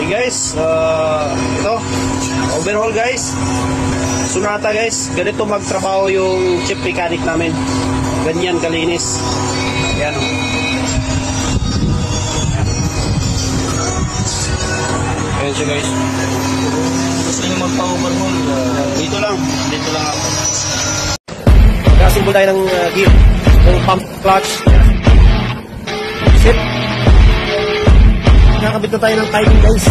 Okay guys, ito, overhaul guys. Sonata guys, ganito magtrabaho yung chip mechanic namin. Ganyan kalinis. Ayan o. Ayan siya guys. Gusto nyo magpa-overhaul, dito lang ako. Magkasimbol tayo ng gear. Yung pump clutch. Sit. Nakakabit na tayo ng timing guys.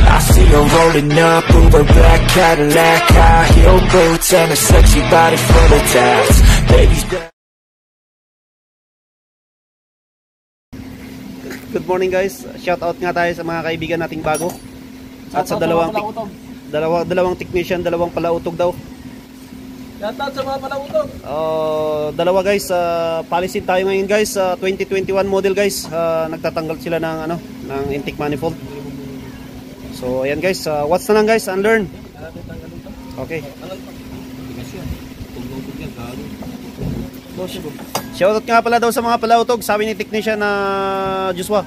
I see her rolling up, Uber black Cadillac, high heel boots and a sexy body full of tats. Baby's back. Good morning guys. Shout out nga tayo sa mga kaibigan nating bago. At sa dalawang technician, dalawang palautog daw. Shout out sa mga palautog. Dalawa guys, palisin tayo ngayon guys, 2021 model guys. Nagtatanggal sila ng ng intake manifold. So ayan guys, watch na lang guys, unlearn. Okay. Shoutout nga pala daw sa mga palautog, sabi ni technician na Joshua.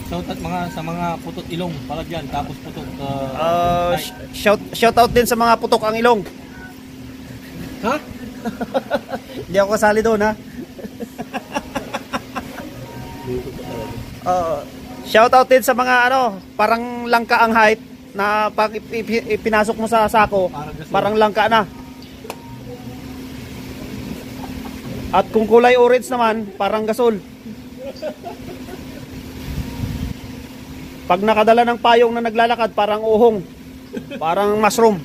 Shoutout sa mga putot ilong, palagyan, tapos putot Shoutout din sa mga putok ang ilong. Ha? Hindi ako kasali doon ha. Shoutout din sa mga parang langka ang height na pag ipinasok mo sa sako, parang langka na. At kung kulay orange naman, parang gasol. Pag nakadala ng payong na naglalakad, parang uhong. Parang mushroom.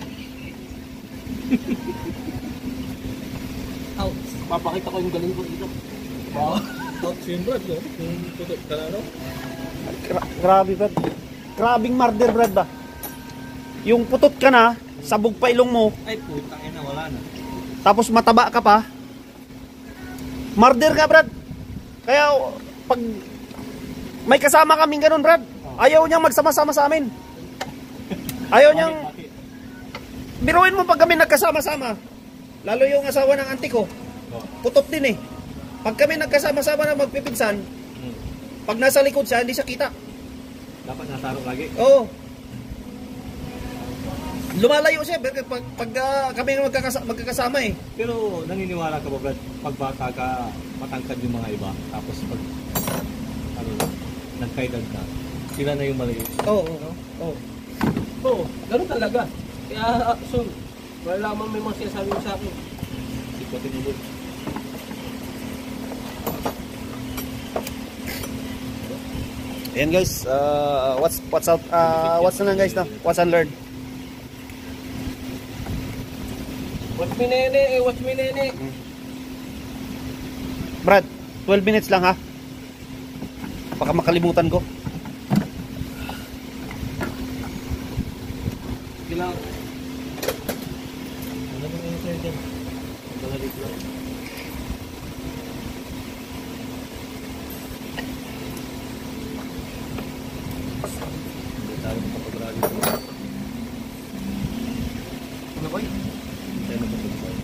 Papakita ko yung galing ko dito. Wow. Out yung Brad, no? Yung putot ka na, no? Grabe, Brad. Grabing murder, Brad ba? Yung putot ka na, sabog pa ilong mo. Ay, putang ina, wala na. Tapos mataba ka pa. Murder ka, Brad. Kaya, pag may kasama kaming ganun, Brad, ayaw niyang magsama-sama sa amin. Ayaw niyang... Biruin mo pag kami nagkasama-sama. Lalo yung asawa ng auntie ko. Putot din eh. Pag kami nagkasama-sama na magpipinsan, pag nasa likod siya, hindi siya kita. Dapat nasa harap lagi? Oo. Lumalayo siya pag kami magkakasama eh. Pero naniniwala ka ba, Brad, pag bata ka, matangkad yung mga iba, tapos pag nagkaedad na, sila na yung malayo? Oo, ganun talaga. Kaya, so, wala lamang may mga sinasabi mo sa akin. Sikotin mo doon. Ayan guys, what's na lang guys, no? What's unlearned? Watch me nene. Brad, 12 minutes lang ha. Baka makalimutan ko. Kailangan. Ano ba yung sir dyan? Balalit lang. Hindi tayo makapagrali ito. Ano ba yun? Hindi tayo makapagrali.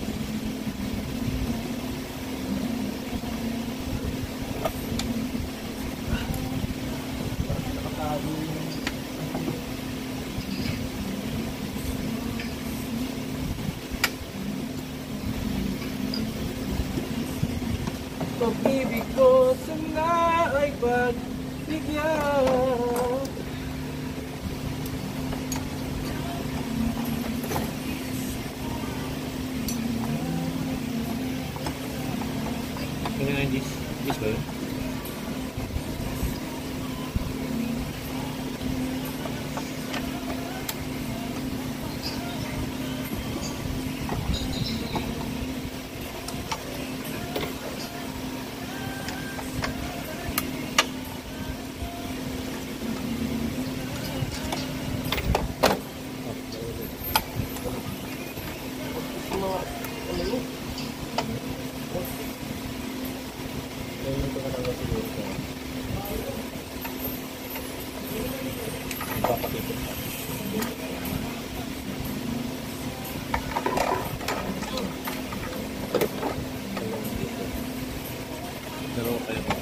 Pag-ibig ko sana ay pagbigyan. Ano nga yung this ba yun? Pero kaya ko.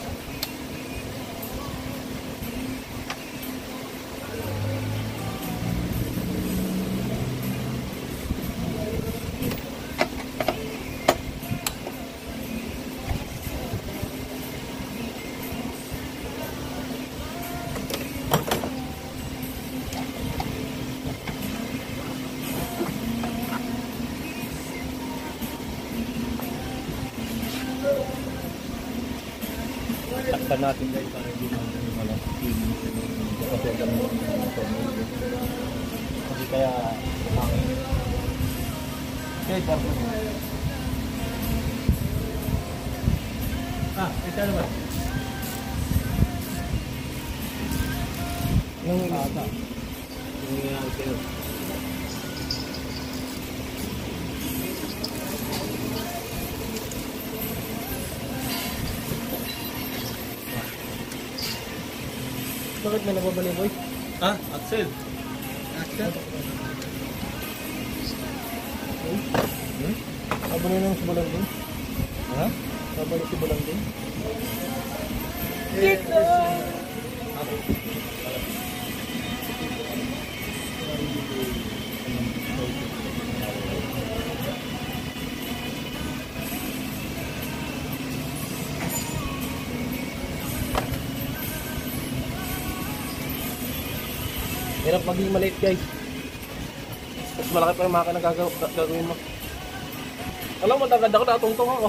Takpan natin guys para hindi natin yung wala. Kasi kasi kaya okay, perfect. Ito ano ba? Yung ata. Yung ito. Bakit may nababali, boy? Axel. Axel? Abali lang si Bulanding? Ha? Abali si Bulanding? Dito! Hirap maging maliit, guys. Mas malaki pa yung makina gagawin mo. Alam mo, tagad ako, natungtong ako.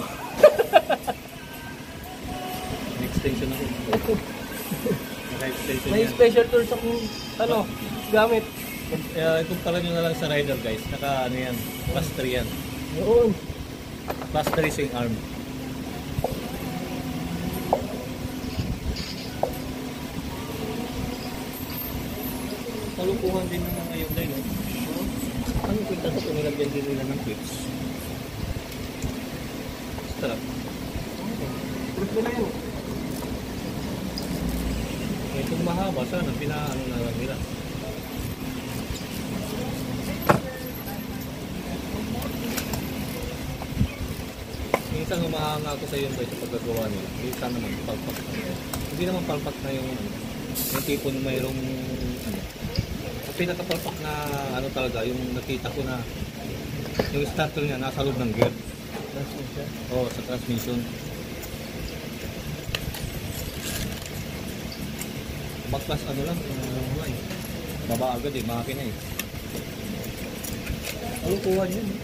Extension ako. Naka-extension May yan. special tools akong, gamit. Ikumpara nyo na lang sa rider guys. Naka ano yan, plus 3 yan. Yun. Plus 3 swing arm. Kalukuhan din ng mga Hyundai, no? Ano yung kwenta ito? Nilagyan din nila ng clips. Sarap. Proof nila yun. Kung mahaba, sana pinaano na lang nila. Minsan humahanga ako sa Hyundai sa paggagawa nila. Minsan naman, palpak na. Hindi naman palpak na yung tipon mayroong ang pinakapalpak na ano talaga, yung nakita ko na yung starter niya nasa loob ng gear. Oo, sa transmission. Backpass ano lang, baba agad makina eh. Kalukuhan yun eh.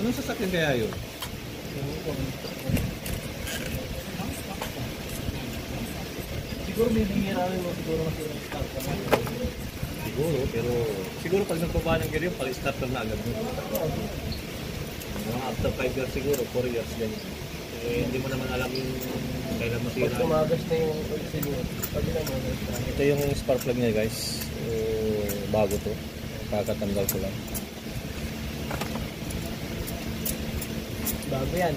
Anong sasakyan kaya yun? Siguro may bihira rin mo, siguro mas yung starter. Siguro, pero siguro pag nagbaba ng gear yun, pala starter na agad. Mga after 5 years siguro, 4 years ganyan. Eh, hindi mo naman alam yung kailan Pag masira. tumagas na yung oxygen yun, pag naman, Ito yung spark plug niya guys. Bago to. Kakatanggal ko lang. bago yan.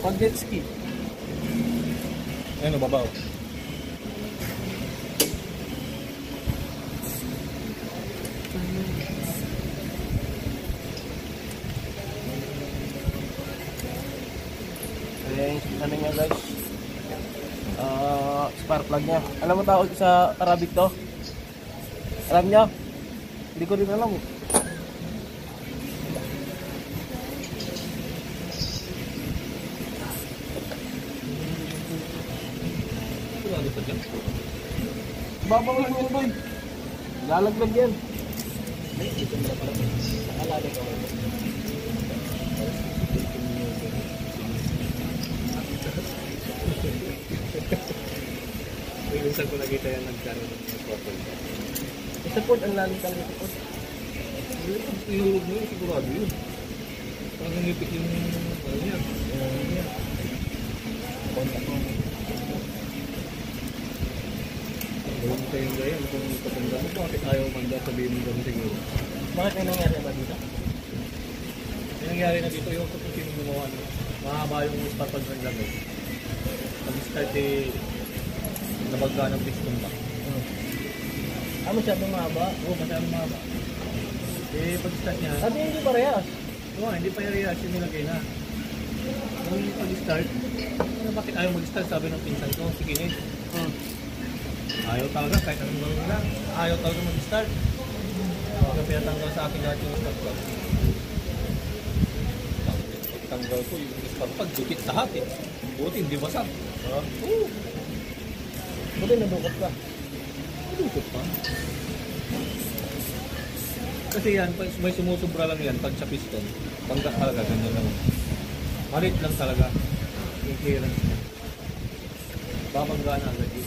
Pag jet ski. Ayun, babaw. Ayan, ano niya guys. Spark plug niya. Alam mo tawag sa Arabic to? Alam niyo? Hindi ko rin alam. Sigurado pa dyan. Babaw lang yan boy. Lalaglag yan. Alala ko. Minsan ko nakita yan nagkaroon ng support. Support ang lalim talaga support. Ihulog mo yun, sigurado yun. Parang ngipit yung ano yan. Kontak mo. Huwag mo kayong gaya, kung patanda mo, bakit ayaw manda sabihin mo gano'n siguro? Bakit may nangyari ba dito? Yung nangyari na dito, yung kung sino gumawa, no? Mahaba yung spot pag naglagay. Pag-start eh, nabagga ng piston ba? Masyadong mahaba. Oo, masyadong mahaba. Eh, pag-start niya, Sabi hindi parehas. oo, hindi pa yung yung nilagay na. Nung pag-start, ano, bakit ayaw mag-start? Sabi ng pinsan ko, sige eh. Ayaw talaga, kahit anong gawin nila. Ayaw talaga mag-start. Kaya pinatanggal sa akin lahat yung start plug. Pagtanggal ko yung start plug, dikit lahat eh. Buti, hindi basag. Oo. Buti nadukot ka. Dukot pa. Kasi yan, pag may sumusubra lang yan, pag sa piston, bangga talaga, ganyan lang. Malit lang talaga yung clearance niya. Babangga na agad yun.